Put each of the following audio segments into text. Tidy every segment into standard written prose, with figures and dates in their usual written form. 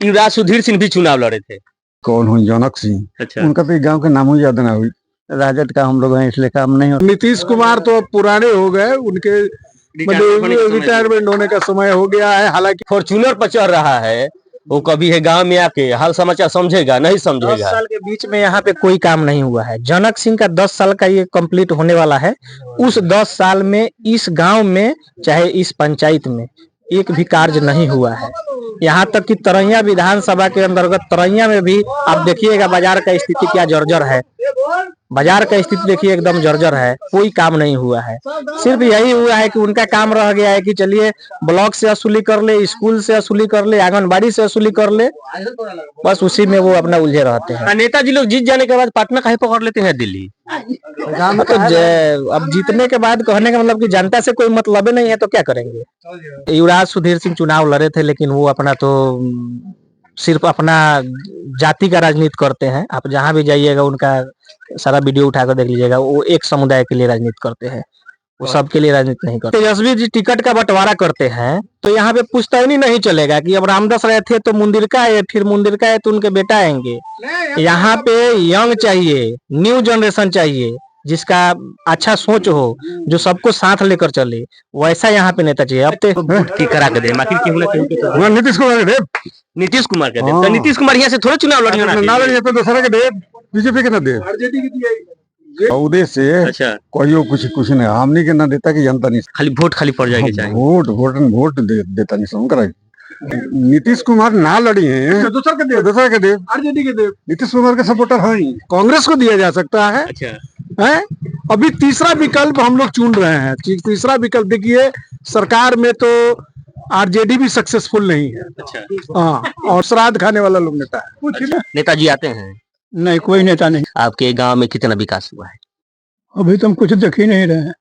युवराज सुधीर सिंह भी चुनाव लड़े थे। कौन हुई? जनक सिंह। अच्छा, उनका तो गांव के नाम ही याद ना हुई। राजद का हम लोग हैं इसलिए काम नहीं हो। नीतीश कुमार तो अब पुराने हो गए, उनके रिटायरमेंट होने का समय हो गया है। हालांकि फॉर्च्यूनर पर चढ़ रहा है, वो कभी है गांव में आके हाल समाचार समझेगा नहीं 10 समझेगा। साल के बीच में यहाँ पे कोई काम नहीं हुआ है। जनक सिंह का 10 साल का ये कंप्लीट होने वाला है। उस 10 साल में इस गांव में चाहे इस पंचायत में एक भी कार्य नहीं हुआ है। यहाँ तक कि तरैया विधानसभा के अंतर्गत तरैया में भी आप देखिएगा बाजार का स्थिति क्या जर्जर है। बाजार का स्थिति देखिए एकदम जर्जर है, कोई काम नहीं हुआ है। सिर्फ यही हुआ है कि उनका काम रह गया है कि चलिए ब्लॉक से वसूली कर ले, स्कूल से वसूली कर ले, आंगनबाड़ी से वसूली कर ले, बस उसी में वो अपना उलझे रहते हैं। नेताजी लोग जीत जाने के बाद पटना काहे पकड़ लेते हैं दिल्ली? तो अब जीतने के बाद कहने का मतलब कि जनता से कोई मतलब नहीं है तो क्या करेंगे। युवराज सुधीर सिंह चुनाव लड़े थे, लेकिन वो अपना तो सिर्फ अपना जाति का राजनीति करते हैं। आप जहां भी जाइएगा उनका सारा वीडियो उठाकर देख लीजिएगा, वो एक समुदाय के लिए राजनीति करते हैं, वो सबके लिए राजनीति नहीं करते। तेजस्वी जी टिकट का बंटवारा करते हैं तो यहाँ पे पुश्तैनी नहीं चलेगा कि अब रामदास रहे थे तो मुंदिर का है, फिर मुंदिर का है तो उनके बेटा आएंगे। यहाँ पे यंग चाहिए, न्यू जनरेशन चाहिए, जिसका अच्छा सोच हो, जो सबको साथ लेकर चले, वैसा यहाँ पे नेता चाहिए। अब की करा के दे आखिर क्यों ना क्यों के नीतीश कुमार के दे। नीतीश कुमार के दे तो नीतीश कुमार यहाँ से थोड़ा चुनाव लड़ेंगे ना लड़िए तो दूसरा के दे, बीजेपी के ना दे। उद्देश्य से अच्छा, कोई कुछ नहीं, हमनी के ना देता कि जनता नहीं। खाली वोट खाली पड़ जाएगी चाहिए। वोट देता नहीं समझ कर। नीतीश कुमार ना लड़ी है, दूसरा के दे, आरजेडी के दे। नीतीश कुमार के सपोर्टर है, कांग्रेस को दिया जा सकता है। अच्छा है अभी तीसरा विकल्प हम लोग चुन रहे हैं। तीसरा विकल्प देखिए, सरकार में तो आरजेडी भी सक्सेसफुल नहीं है। अच्छा, हाँ, और श्राद्ध खाने वाला लोग नेता है। अच्छा। नेताजी आते हैं? नहीं, कोई नेता नहीं। आपके गांव में कितना विकास हुआ है? अभी तो हम कुछ देख ही नहीं रहे हैं।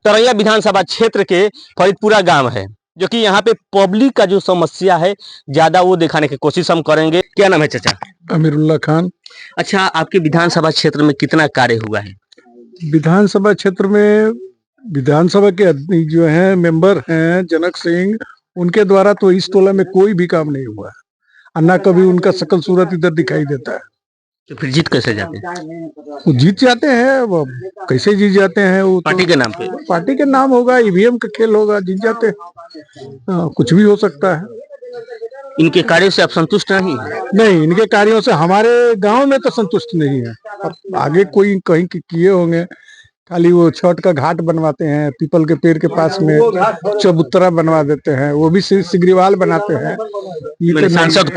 तरैया विधानसभा क्षेत्र के फरीदपुरा गांव है, जो कि यहाँ पे पब्लिक का जो समस्या है ज्यादा वो दिखाने की कोशिश हम करेंगे। क्या नाम है चाचा? अमीरुल्लाह खान। अच्छा, आपके विधानसभा क्षेत्र में कितना कार्य हुआ है? विधानसभा क्षेत्र में विधानसभा के जो है मेंबर हैं जनक सिंह, उनके द्वारा तो इस टोला में कोई भी काम नहीं हुआ है। ना कभी उनका शकल सूरत इधर दिखाई देता है। तो फिर जीत कैसे जाते हैं? वो जीत जाते हैं, वो कैसे जीत जाते हैं? वो पार्टी के नाम पे? पार्टी के नाम होगा, ईवीएम का खेल होगा, जीत जाते हैं। कुछ भी हो सकता है। इनके कार्यों से आप संतुष्ट नहीं है? नहीं, इनके कार्यों से हमारे गांव में तो संतुष्ट नहीं है। अब आगे कोई कहीं किए होंगे। खाली वो छठ का घाट बनवाते हैं, पीपल के पेड़ के पास में चबूतरा बनवा देते हैं, वो भी सिगरीवाल बनाते हैं। ये सांसद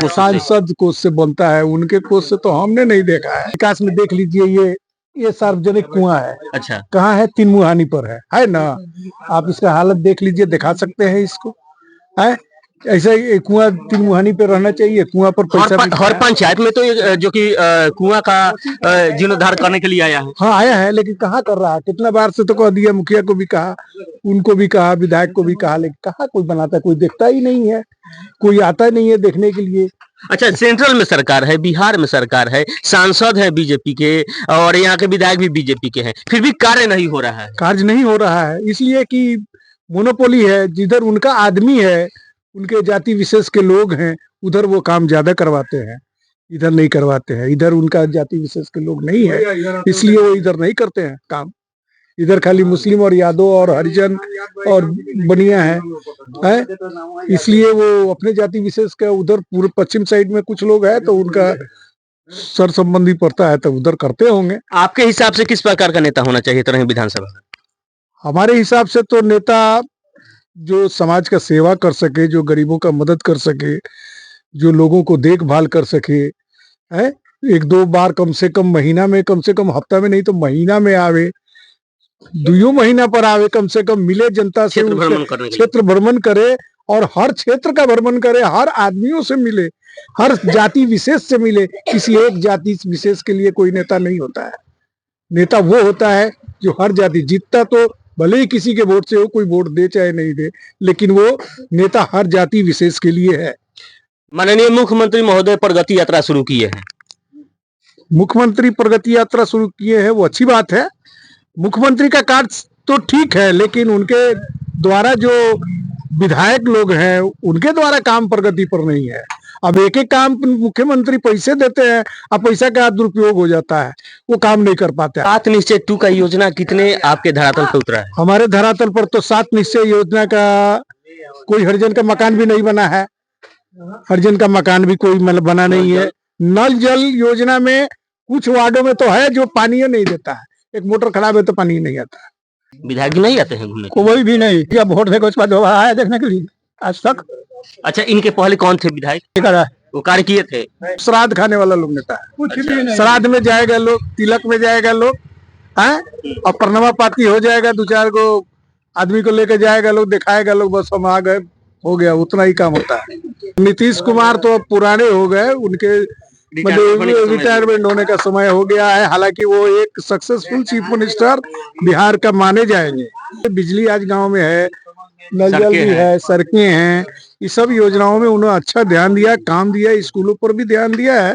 कोष से बनता है, उनके कोष से तो हमने नहीं देखा है। विकास में देख लीजिए, ये सार्वजनिक कुआं है। अच्छा, कहाँ है? तीन मुहानी पर है ना? आप इसका हालत देख लीजिए, दिखा सकते हैं इसको? है ऐसा ही कुआं तीन मुहानी पे रहना चाहिए। कुआं पर पैसा हर पंचायत में तो जो कि कुआं का जीर्णोद्धार करने के लिए आया है। हाँ, आया है, लेकिन कहाँ कर रहा है? कितना बार से तो कह दिया, मुखिया को भी कहा, उनको भी कहा, विधायक को भी कहा, लेकिन कहाँ कोई बनाता है? कोई देखता ही नहीं है, कोई आता नहीं है देखने के लिए। अच्छा, सेंट्रल में सरकार है, बिहार में सरकार है, सांसद है बीजेपी के और यहाँ के विधायक भी बीजेपी के हैं, फिर भी कार्य नहीं हो रहा है। कार्य नहीं हो रहा है इसलिए कि मोनोपोली है। जिधर उनका आदमी है, उनके जाति विशेष के लोग हैं, उधर वो काम ज्यादा करवाते हैं, इधर नहीं करवाते हैं। इधर उनका जाति विशेष के लोग नहीं है, इसलिए वो इधर नहीं करते हैं काम। इधर खाली मुस्लिम और यादव और हरिजन और बनिया है, इसलिए वो अपने जाति विशेष का उधर पूरे पश्चिम साइड में कुछ लोग हैं, तो उनका सर संबंधी पड़ता है, तो उधर करते होंगे। आपके हिसाब से किस प्रकार का नेता होना चाहिए तरह विधानसभा? हमारे हिसाब से तो नेता जो समाज का सेवा कर सके, जो गरीबों का मदद कर सके, जो लोगों को देखभाल कर सके, है एक दो बार कम से कम महीना में, कम से कम हफ्ता में नहीं तो महीना में आवे, 2 महीना पर आवे, कम से कम मिले जनता से, क्षेत्र भ्रमण करे और हर क्षेत्र का भ्रमण करे, हर आदमियों से मिले, हर जाति विशेष से मिले। किसी एक जाति विशेष के लिए कोई नेता नहीं होता है। नेता वो होता है जो हर जाति, जीतता तो भले ही किसी के वोट से हो, कोई वोट दे चाहे नहीं दे, लेकिन वो नेता हर जाति विशेष के लिए है। माननीय मुख्यमंत्री महोदय प्रगति यात्रा शुरू किए हैं। मुख्यमंत्री प्रगति यात्रा शुरू किए हैं, वो अच्छी बात है। मुख्यमंत्री का कार्य तो ठीक है, लेकिन उनके द्वारा जो विधायक लोग हैं, उनके द्वारा काम प्रगति पर नहीं है। अब एक एक काम मुख्यमंत्री पैसे देते हैं, अब पैसा का दुरुपयोग हो जाता है, वो काम नहीं कर पाते। 7 निश्चय 2 का योजना कितने आपके धरातल पे उतरा है? हमारे धरातल पर तो 7 निश्चय योजना का कोई हरिजन का मकान भी नहीं बना है, हरिजन का मकान भी कोई मतलब बना नहीं है। नल जल योजना में कुछ वार्डों में तो है जो पानी नहीं देता है, एक मोटर खराब है तो पानी नहीं आता है। विधायक जी नहीं आते हैं घूमने? कोई भी नहीं, जब वोट देगा उसके बाद दोबारा आया देखने के लिए आज तक। अच्छा, इनके पहले कौन थे विधायक? वो कार्य किए थे? श्राद्ध खाने वाला लोग नेता है, कुछ भी नहीं। श्राद्ध में जाएगा लोग, तिलक में जाएगा लोग, हैं, और प्रणवा पाती हो जाएगा, 2-4 को आदमी को लेकर जाएगा लोग, दिखाएगा लोग, बस हम आ गए, हो गया, उतना ही काम होता है। नीतीश कुमार तो अब पुराने हो गए, उनके मतलब रिटायरमेंट होने का समय हो गया है। हालांकि वो एक सक्सेसफुल चीफ मिनिस्टर बिहार का माने जाएंगे। बिजली आज गांव में है, नल जल भी है, सड़कें हैं, ये सब योजनाओं में उन्होंने अच्छा ध्यान दिया, काम दिया, स्कूलों पर भी ध्यान दिया है।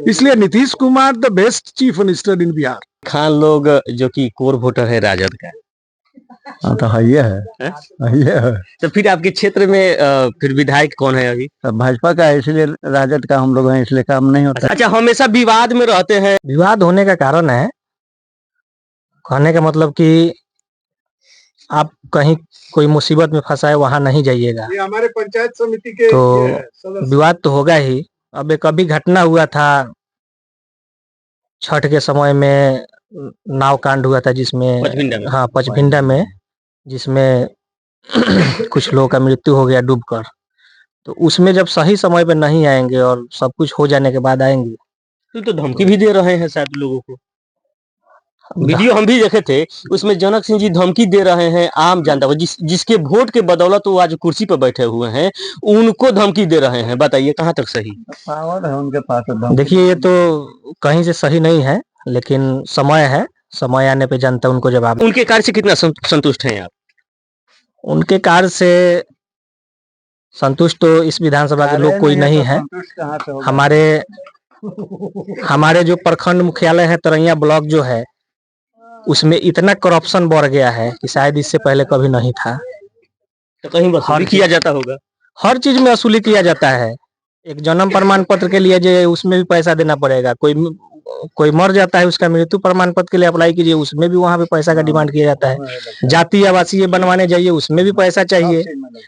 इसलिए Nitish Kumar the best chief minister in Bihar. Khan लोग जो कि कोर वोटर है राजद का, तो ये है, ये है। तो फिर आपके क्षेत्र में फिर विधायक कौन है अभी? भाजपा का है, इसलिए राजद का हम लोग हैं, इसलिए काम नहीं होता। अच्छा, हमेशा विवाद में रहते हैं। विवाद होने का कारण है, कहने का मतलब कि आप कहीं कोई मुसीबत में फंसा है वहां नहीं जाइएगा। ये हमारे पंचायत समिति के तो विवाद तो होगा ही। अब एक अभी घटना हुआ था छठ के समय में, नाव कांड हुआ था जिसमें पचभिंडा में। हाँ, पचभिंडा में, जिसमें कुछ लोगों का मृत्यु हो गया डूबकर। तो उसमें जब सही समय पे नहीं आएंगे और सब कुछ हो जाने के बाद आएंगे तो धमकी भी दे रहे हैं शायद लोगों को। वीडियो हम भी देखे थे, उसमें जनक सिंह जी धमकी दे रहे हैं आम जनता को, जिसके वोट के बदौलत वो आज कुर्सी पर बैठे हुए हैं, उनको धमकी दे रहे हैं। बताइए कहाँ तक सही? पावर है उनके पास। देखिए, ये तो कहीं से सही नहीं है, लेकिन समय है, समय आने पे जनता उनको जवाब। उनके कार्य से कितना संतुष्ट हैं आप? उनके कार्य से संतुष्ट तो इस विधानसभा के लोग कोई नहीं है। हमारे जो प्रखंड मुख्यालय है तरैया ब्लॉक जो है, उसमें इतना करप्शन बढ़ गया है कि शायद इससे पहले कभी नहीं था। तो कहीं वसूली किया जाता होगा? हर चीज में वसूली किया जाता है। एक जन्म प्रमाण पत्र के लिए जो उसमें भी पैसा देना पड़ेगा। कोई मर जाता है, उसका मृत्यु प्रमाण पत्र के लिए अप्लाई कीजिए, उसमें भी वहां पे पैसा का डिमांड किया जाता है। जाति आवासीय बनवाने जाइए, उसमें भी पैसा चाहिए।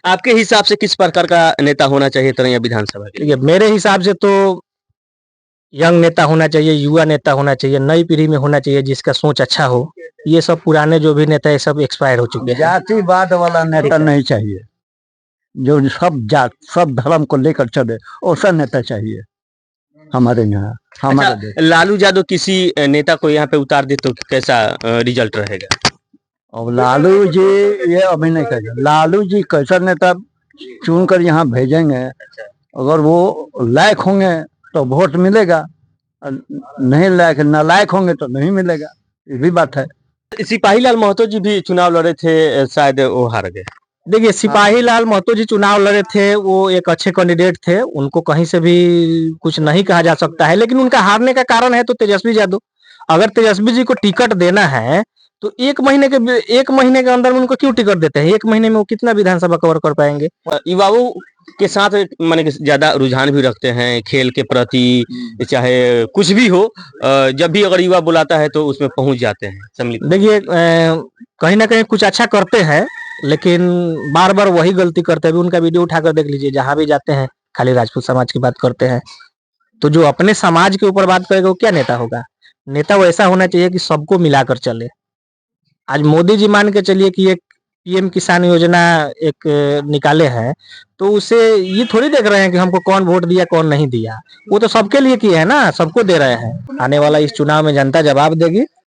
आपके हिसाब से किस प्रकार का नेता होना चाहिए तरैया विधानसभा के लिए? मेरे हिसाब से तो यंग नेता होना चाहिए, युवा नेता होना चाहिए, नई पीढ़ी में होना चाहिए, जिसका सोच अच्छा हो। ये सब पुराने जो भी नेता है सब एक्सपायर हो चुके हैं। जातिवाद वाला नेता नहीं चाहिए, जो सब जात सब धर्म को लेकर चले, ऐसा नेता चाहिए हमारे यहाँ। अच्छा, लालू यादव किसी नेता को यहाँ पे उतार दे तो कैसा रिजल्ट रहेगा? और लालू जी ये अभी नहीं कहेगा। लालू जी कैसा नेता चुन कर यहाँ भेजेंगे, अगर वो लायक होंगे तो वोट मिलेगा, नहीं लायक नालायक होंगे तो नहीं मिलेगा, ये भी बात है। सिपाही लाल महतो जी भी चुनाव लड़े थे, शायद वो हार गए। देखिए, सिपाही लाल महतो जी चुनाव लड़े थे, वो एक अच्छे कैंडिडेट थे, उनको कहीं से भी कुछ नहीं कहा जा सकता है। लेकिन उनका हारने का कारण है तो तेजस्वी यादव। अगर तेजस्वी जी को टिकट देना है तो 1 महीने के अंदर में उनको क्यों टिकट देते हैं? 1 महीने में वो कितना विधानसभा कवर कर पाएंगे? युवाओं के साथ माने ज्यादा रुझान भी रखते हैं खेल के प्रति, चाहे कुछ भी हो, जब भी अगर युवा बुलाता है तो उसमें पहुंच जाते हैं सम्मिलित। देखिए, कहीं ना कहीं कुछ अच्छा करते हैं, लेकिन बार बार वही गलती करते हैं। उनका वीडियो उठाकर देख लीजिए, जहां भी जाते हैं खाली राजपूत समाज की बात करते हैं। तो जो अपने समाज के ऊपर बात करेगा वो क्या नेता होगा? नेता वैसा होना चाहिए कि सबको मिलाकर चले। आज मोदी जी मान के चलिए कि एक पीएम किसान योजना एक निकाले हैं, तो उसे ये थोड़ी देख रहे हैं कि हमको कौन वोट दिया कौन नहीं दिया। वो तो सबके लिए किए है ना, सबको दे रहे हैं। आने वाला इस चुनाव में जनता जवाब देगी।